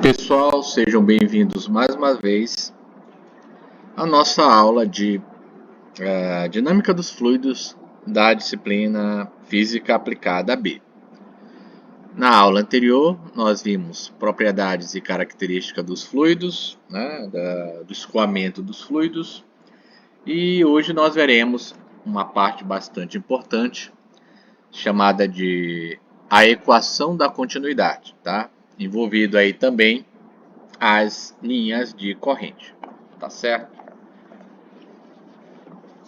Pessoal, sejam bem-vindos mais uma vez à nossa aula de Dinâmica dos Fluidos da disciplina Física Aplicada B. Na aula anterior, nós vimos propriedades e características dos fluidos, né, do escoamento dos fluidos, e hoje nós veremos uma parte bastante importante, chamada de a equação da continuidade, tá? Envolvido aí também as linhas de corrente, tá certo?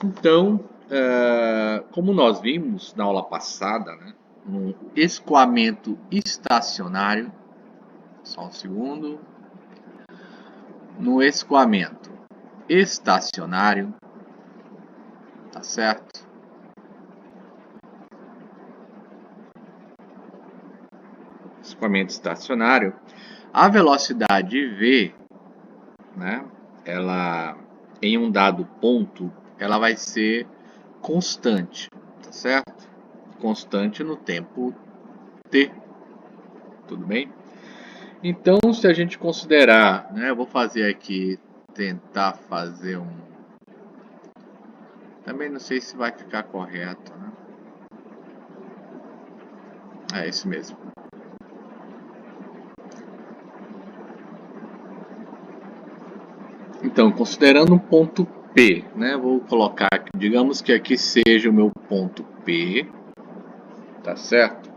Então, como nós vimos na aula passada, né, no escoamento estacionário, só um segundo, no escoamento estacionário, tá certo? Escoamento estacionário, a velocidade V, né, ela em um dado ponto, ela vai ser constante, tá certo? Constante no tempo t, tudo bem? Então, se a gente considerar, né, eu vou fazer aqui, tentar fazer um... Também não sei se vai ficar correto, né? É isso mesmo. Então, considerando um ponto P, né, vou colocar, digamos que aqui seja o meu ponto P, tá certo?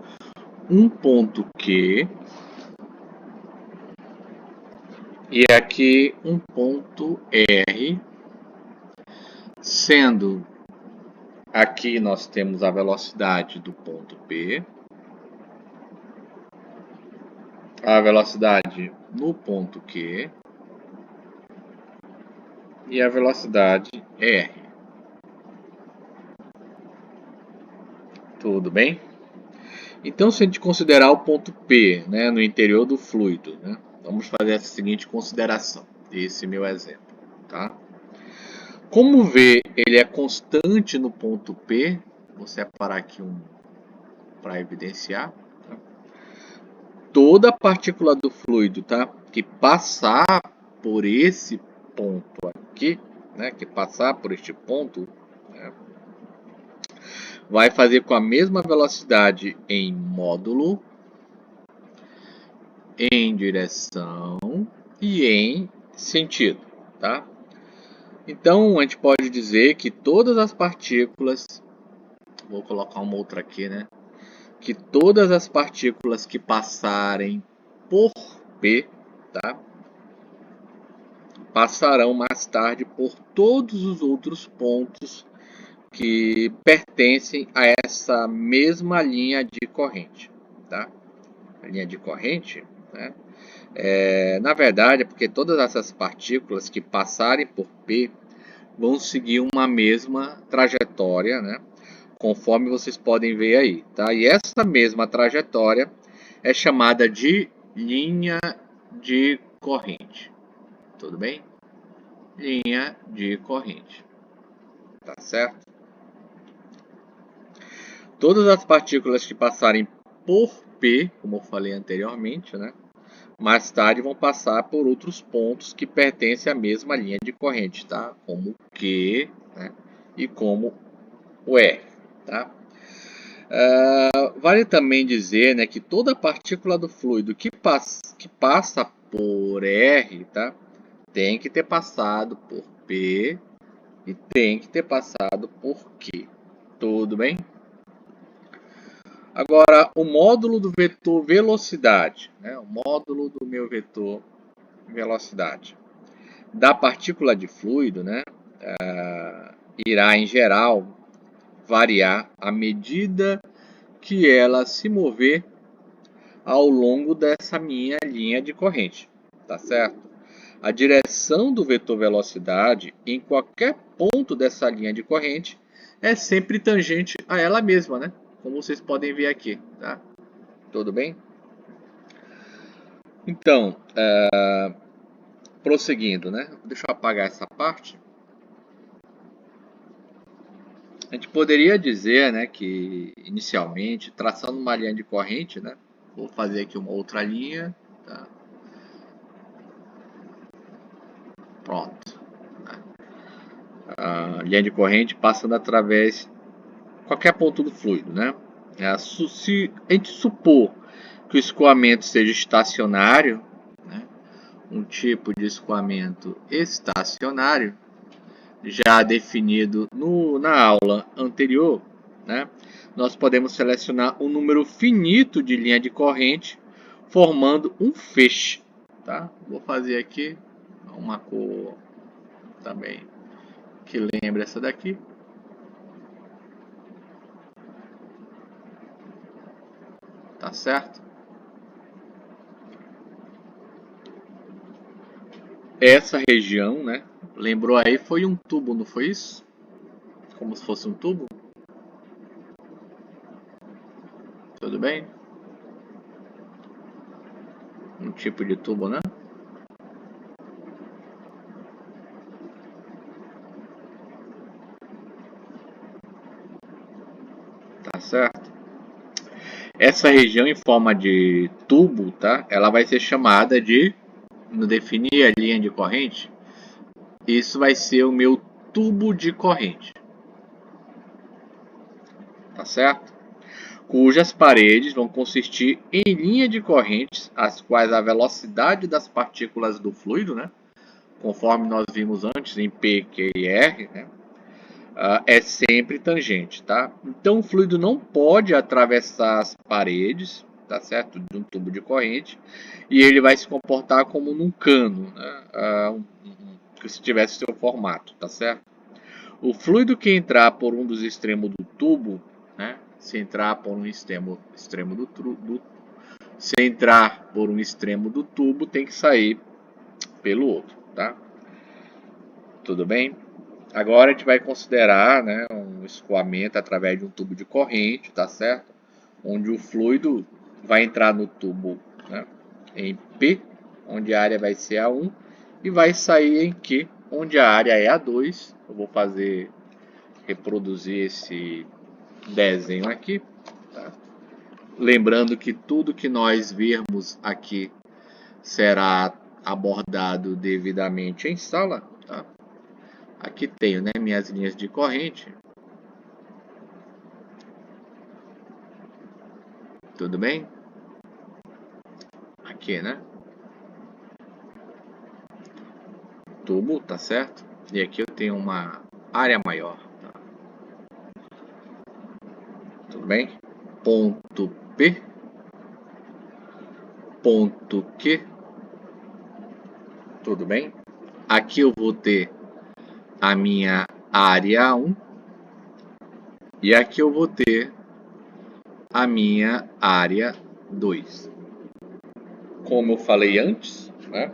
Um ponto Q e aqui um ponto R, sendo aqui nós temos a velocidade do ponto P, a velocidade no ponto Q e a velocidade R. Tudo bem? Então, se a gente considerar o ponto P, né, no interior do fluido, né, vamos fazer a seguinte consideração, esse meu exemplo, tá? Como V ele é constante no ponto P, vou separar aqui um para evidenciar, tá? Toda partícula do fluido, tá, que passar por esse ponto aqui, né, que passar por este ponto, né, vai fazer com a mesma velocidade em módulo, em direção e em sentido, tá? Então, a gente pode dizer que todas as partículas, vou colocar uma outra aqui, né? Que todas as partículas que passarem por P, tá? Passarão mais tarde por todos os outros pontos que pertencem a essa mesma linha de corrente, tá? A linha de corrente, né? Na verdade, é porque todas essas partículas que passarem por P vão seguir uma mesma trajetória, né? Conforme vocês podem ver aí, tá? E essa mesma trajetória é chamada de linha de corrente. Tudo bem? Linha de corrente. Tá certo? Todas as partículas que passarem por P, como eu falei anteriormente, né, mais tarde vão passar por outros pontos que pertencem à mesma linha de corrente, tá? Como o Q, né, e como o R, tá? Vale também dizer, né, que toda partícula do fluido que passa por R, tá, tem que ter passado por P e tem que ter passado por Q. Tudo bem? Agora, o módulo do vetor velocidade, né, o módulo do meu vetor velocidade da partícula de fluido, né, irá, em geral, variar à medida que ela se mover ao longo dessa minha linha de corrente, tá certo? A direção do vetor velocidade em qualquer ponto dessa linha de corrente é sempre tangente a ela mesma, né? Como vocês podem ver aqui, tá? Tudo bem? Então, prosseguindo, né? Deixa eu apagar essa parte. A gente poderia dizer, né, que inicialmente, traçando uma linha de corrente, né? Vou fazer aqui uma outra linha, tá? Pronto. A linha de corrente passando através de qualquer ponto do fluido, né? Se a gente supor que o escoamento seja estacionário, né? Um tipo de escoamento estacionário, já definido na aula anterior, né? Nós podemos selecionar um número finito de linha de corrente formando um feixe, tá? Vou fazer aqui uma cor também que lembre essa daqui. Tá certo? Essa região, né? Lembrou aí, foi um tubo, não foi isso? Como se fosse um tubo. Tudo bem? Um tipo de tubo, né? Tá certo? Essa região em forma de tubo, tá? Ela vai ser chamada de, no definir a linha de corrente, isso vai ser o meu tubo de corrente. Tá certo? Cujas paredes vão consistir em linha de correntes, as quais a velocidade das partículas do fluido, né? Conforme nós vimos antes em P, Q e R, né? É sempre tangente, tá? Então o fluido não pode atravessar as paredes, tá certo? De um tubo de corrente, e ele vai se comportar como num cano, né? Se tivesse seu formato, tá certo? O fluido que entrar por um dos extremos do tubo, né? Se entrar por um extremo se entrar por um extremo do tubo, tem que sair pelo outro, tá? Tudo bem? Agora a gente vai considerar, né, um escoamento através de um tubo de corrente, tá certo? Onde o fluido vai entrar no tubo, né, em P, onde a área vai ser A1, e vai sair em Q, onde a área é A2. Eu vou reproduzir esse desenho aqui, tá? Lembrando que tudo que nós virmos aqui será abordado devidamente em sala, tá? Aqui tenho, né, minhas linhas de corrente. Tudo bem? Aqui, né? Tubo, tá certo? E aqui eu tenho uma área maior, tá? Tudo bem? Ponto P, ponto Q, tudo bem? Aqui eu vou ter a minha área 1 e aqui eu vou ter a minha área 2. Como eu falei antes, né?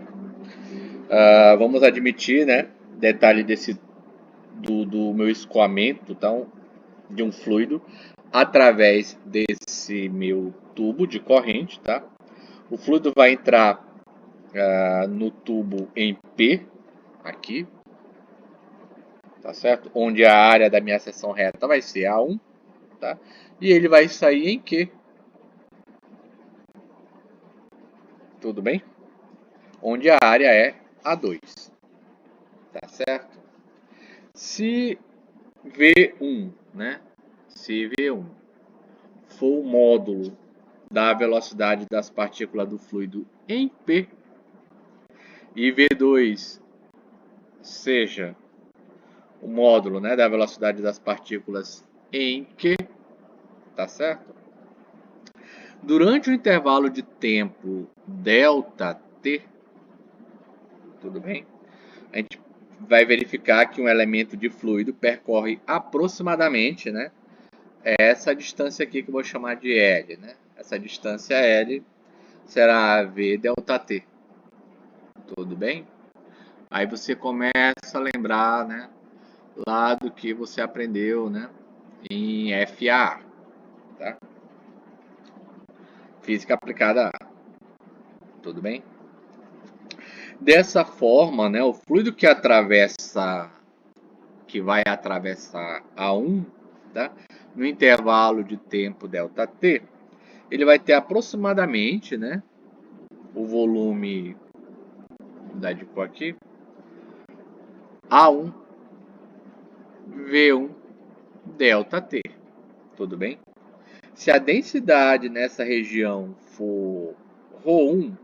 Vamos admitir, né? Detalhe do meu escoamento, então, de um fluido através desse meu tubo de corrente, tá? O fluido vai entrar no tubo em P, aqui, tá certo? Onde a área da minha seção reta vai ser A1, tá? E ele vai sair em Q. Tudo bem? Onde a área é A2, tá certo? Se V1, né? Se V1 for o módulo da velocidade das partículas do fluido em P e V2 seja o módulo, né, da velocidade das partículas em Q, tá certo? Durante o intervalo de tempo ΔT, tudo bem? A gente vai verificar que um elemento de fluido percorre aproximadamente, né, essa distância aqui que eu vou chamar de L, né? Essa distância L será V ΔT. Tudo bem? Aí você começa a lembrar, né, lá do que você aprendeu, né, em FA, tá? Física aplicada a. Tudo bem? Dessa forma, né, o fluido que vai atravessar A1, tá? No intervalo de tempo ΔT, ele vai ter aproximadamente, né, o volume, vou dar de cor aqui, A1, V1, ΔT. Tudo bem? Se a densidade nessa região for ρ1,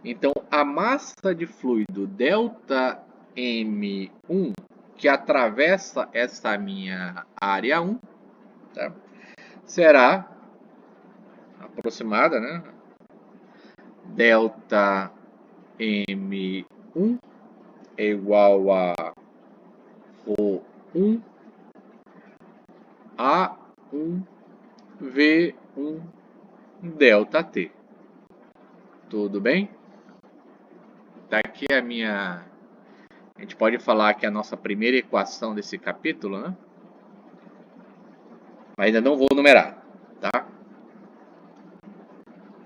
então a massa de fluido ΔM1, que atravessa essa minha área 1, tá? Será aproximada, né? ΔM1 é igual a ρ1 A1 V1 ΔT. Tudo bem? Tá aqui a minha... A gente pode falar que é a nossa primeira equação desse capítulo, né? Mas ainda não vou numerar, tá?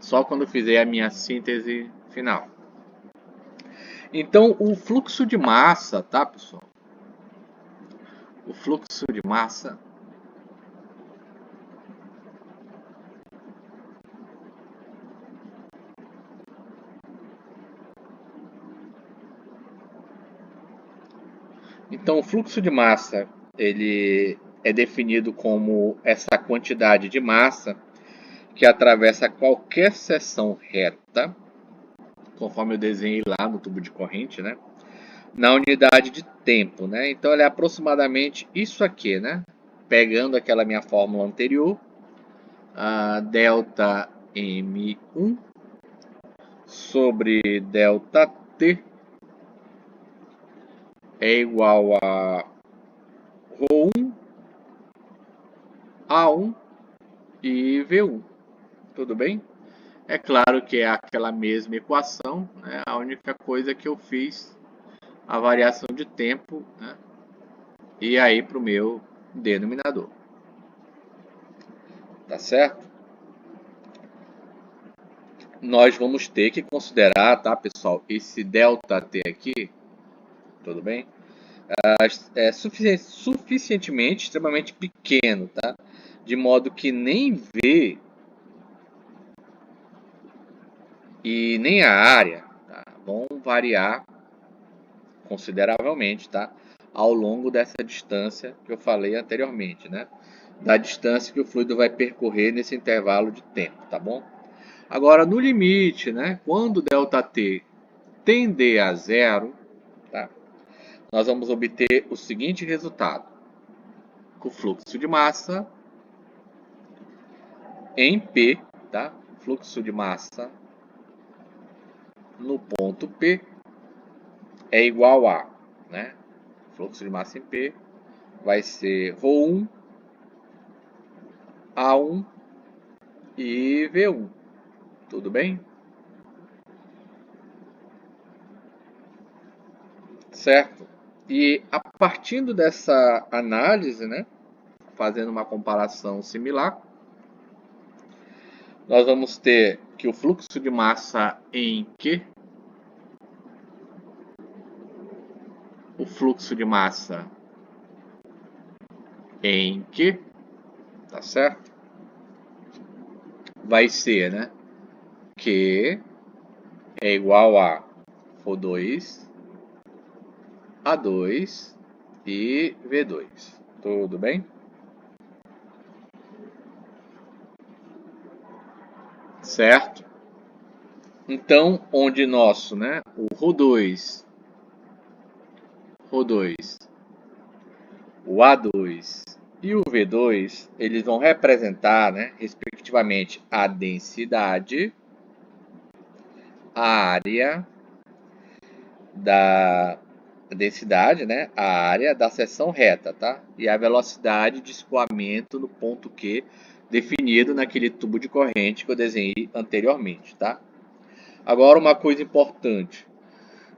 Só quando fizer a minha síntese final. Então, o fluxo de massa, tá, pessoal? O fluxo de massa Então, o fluxo de massa ele é definido como essa quantidade de massa que atravessa qualquer seção reta, conforme eu desenhei lá no tubo de corrente, né? Na unidade de tempo, né? Então, ele é aproximadamente isso aqui, né? Pegando aquela minha fórmula anterior, a delta M1 sobre delta T é igual a ρ1, A1 e V1. Tudo bem? É claro que é aquela mesma equação, né? A única coisa que eu fiz a variação de tempo, né? E aí para o meu denominador. Tá certo? Nós vamos ter que considerar, tá, pessoal, esse ΔT aqui, tudo bem? É suficientemente, extremamente pequeno, tá? De modo que nem V e nem a área, tá, vão variar consideravelmente, tá? Ao longo dessa distância que eu falei anteriormente, né? Da distância que o fluido vai percorrer nesse intervalo de tempo, tá bom? Agora, no limite, né? Quando ΔT tender a zero, tá? Nós vamos obter o seguinte resultado. O fluxo de massa em P, tá? Fluxo de massa no ponto P é igual a, né? Fluxo de massa em P vai ser ρ1, A1 e V1. Tudo bem? Certo? E a partir dessa análise, né, fazendo uma comparação similar, nós vamos ter que o fluxo de massa em Q, o fluxo de massa em Q, tá certo? Vai ser, né, Q é igual a ρ2, A2 e V2. Tudo bem? Certo? Então, onde nosso, né, o ρ2, o A2 e o V2, eles vão representar, né, respectivamente, a densidade, a área da né, a área da seção reta, tá? E a velocidade de escoamento no ponto Q, definido naquele tubo de corrente que eu desenhei anteriormente, tá? Agora, uma coisa importante.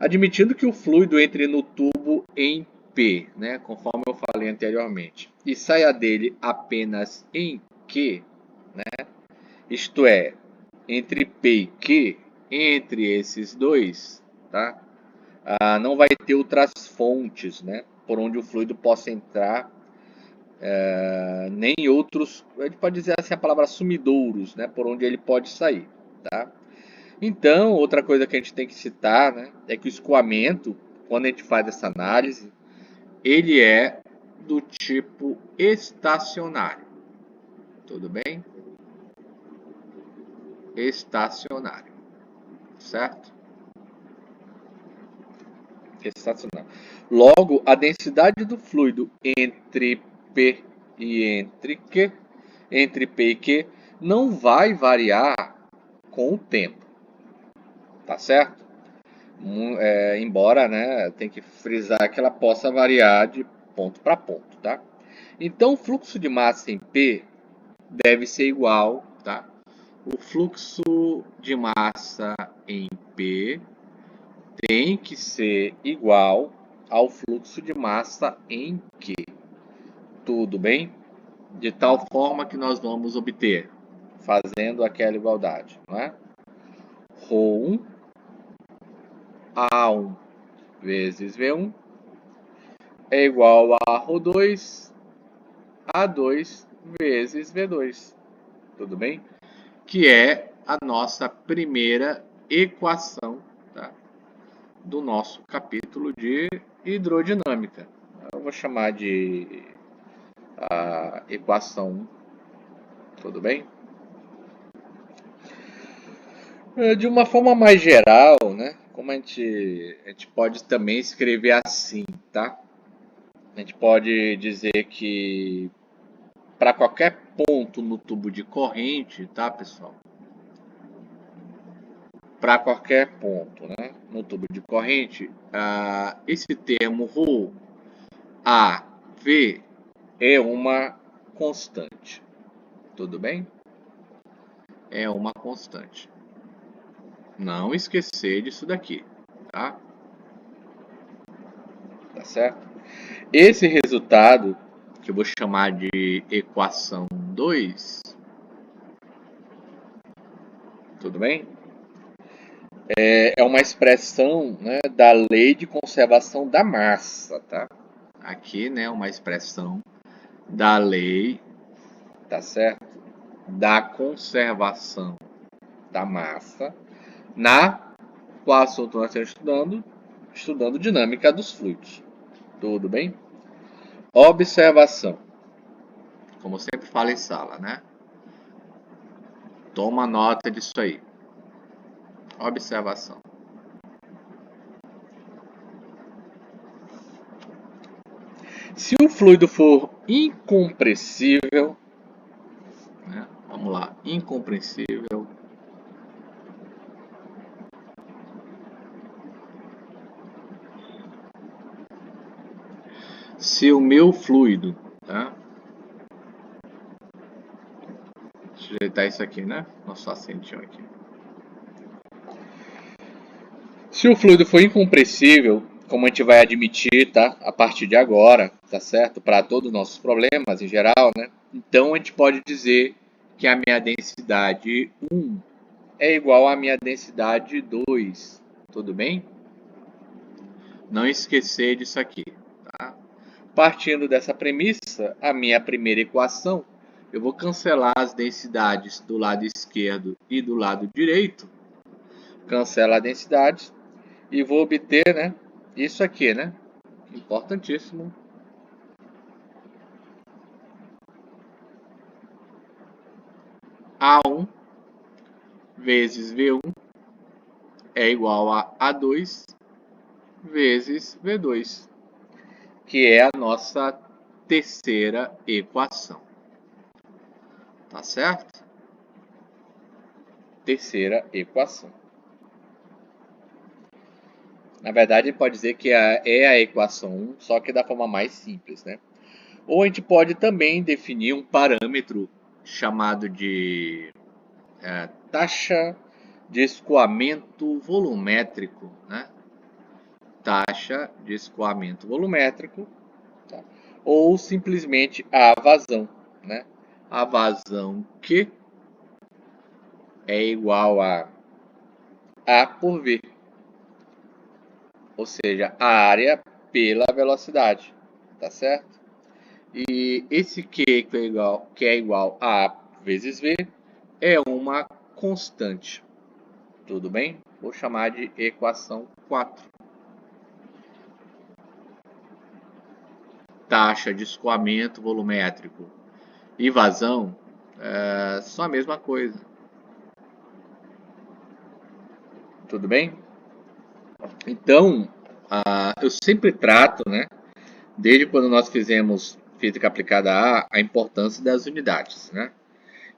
Admitindo que o fluido entre no tubo em P, né, conforme eu falei anteriormente, e saia dele apenas em Q, né, isto é, entre P e Q, entre esses dois, tá, não vai ter outras fontes, né, por onde o fluido possa entrar, nem outros, a gente pode dizer assim a palavra sumidouros, né, por onde ele pode sair, tá? Então, outra coisa que a gente tem que citar, né, é que o escoamento, quando a gente faz essa análise, ele é do tipo estacionário. Tudo bem? Estacionário, certo? Estacionário. Logo, a densidade do fluido entre P e entre P e Q, não vai variar com o tempo, tá certo? Embora, né, tem que frisar que ela possa variar de ponto para ponto, tá? Então, o fluxo de massa em P deve ser igual, tá? O fluxo de massa em P tem que ser igual ao fluxo de massa em Q. Tudo bem? De tal forma que nós vamos obter, fazendo aquela igualdade, não é? Ρ1 A1 vezes V1 é igual a Ρ2 A2 vezes V2. Tudo bem? Que é a nossa primeira equação, tá? Do nosso capítulo de hidrodinâmica. Eu vou chamar de a equação 1. Tudo bem? De uma forma mais geral, né? Como a gente pode também escrever assim, tá? A gente pode dizer que para qualquer ponto no tubo de corrente, tá, pessoal? Para qualquer ponto, né, no tubo de corrente, esse termo ρ, A, V é uma constante. Tudo bem? É uma constante. Não esquecer disso daqui, tá? Tá certo? Esse resultado, que eu vou chamar de equação 2, tudo bem? É uma expressão, né, da lei de conservação da massa, tá? Aqui, né, uma expressão da lei, tá certo? Da conservação da massa, na qual assunto nós estamos estudando dinâmica dos fluidos. Tudo bem? Observação. Como sempre falo em sala, né? Toma nota disso aí. Observação. Se o fluido for incompressível, né? Vamos lá, incompressível. Se o meu fluido, tá? Deixa eu ajeitar isso aqui, né? Nosso acentinho aqui. Se o fluido for incompressível, como a gente vai admitir, tá? A partir de agora, tá certo? Para todos os nossos problemas em geral, né? Então a gente pode dizer que a minha densidade 1 é igual à minha densidade 2. Tudo bem? Não esquecer disso aqui, tá? Partindo dessa premissa, a minha primeira equação, eu vou cancelar as densidades do lado esquerdo e do lado direito. Cancela a densidade e vou obter, né, isso aqui, né? Importantíssimo. A1 vezes V1 é igual a A2 vezes V2, que é a nossa terceira equação. Tá certo? Terceira equação. Na verdade, pode dizer que é a equação 1, só que da forma mais simples, né? Ou a gente pode também definir um parâmetro chamado de taxa de escoamento volumétrico, né? Taxa de escoamento volumétrico, tá? Ou simplesmente a vazão, né? A vazão Q é igual a A por V, ou seja, a área pela velocidade, tá certo? E esse Q que é igual a A vezes V é uma constante. Tudo bem? Vou chamar de equação 4. taxa de escoamento volumétrico e vazão são a mesma coisa. Tudo bem? Então, eu sempre trato, né, desde quando nós fizemos física aplicada a importância das unidades, né?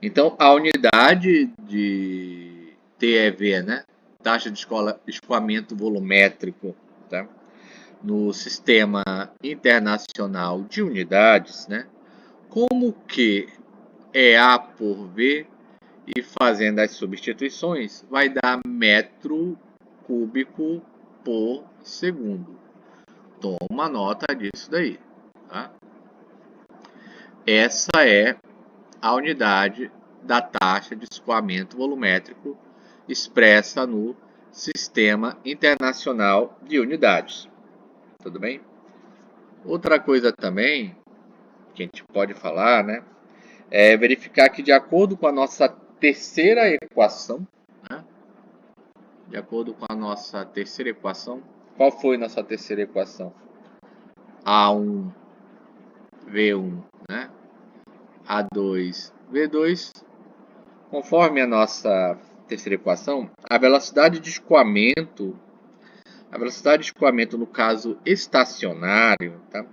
Então, a unidade de TeV, né, taxa de escoamento volumétrico, tá? No sistema internacional de unidades, né? Como que é A por V e fazendo as substituições, vai dar metro cúbico por segundo. Toma nota disso daí, tá? Essa é a unidade da taxa de escoamento volumétrico expressa no Sistema Internacional de Unidades. Tudo bem? Outra coisa também que a gente pode falar, né, é verificar que de acordo com a nossa terceira equação, né, de acordo com a nossa terceira equação, qual foi nossa terceira equação? A1, V1, né? A2, V2. Conforme a nossa terceira equação, a velocidade de escoamento no caso estacionário, tá?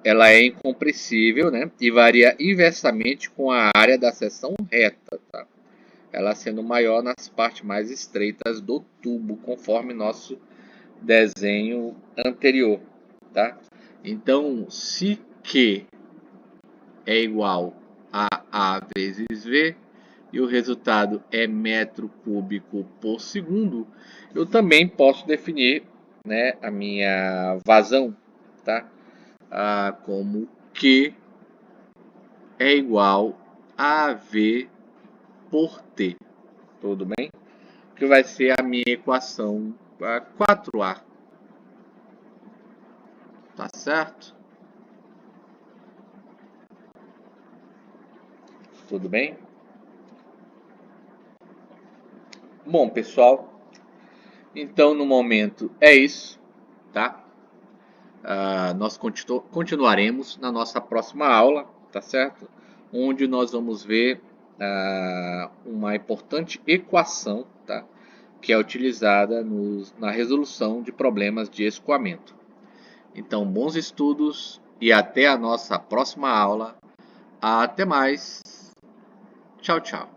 Ela é incompressível, né? E varia inversamente com a área da seção reta, tá? Ela sendo maior nas partes mais estreitas do tubo, conforme nosso desenho anterior, tá? Então, se Q é igual a A vezes V e o resultado é metro cúbico por segundo, eu também posso definir, né, a minha vazão, tá? Como Q é igual a V por T. Tudo bem? Que vai ser a minha equação 4A. Tá certo? Tudo bem? Bom, pessoal, então no momento é isso, tá? Nós continuaremos na nossa próxima aula, tá certo? Onde nós vamos ver uma importante equação, tá? Que é utilizada na resolução de problemas de escoamento. Então, bons estudos e até a nossa próxima aula. Até mais. Tchau, tchau.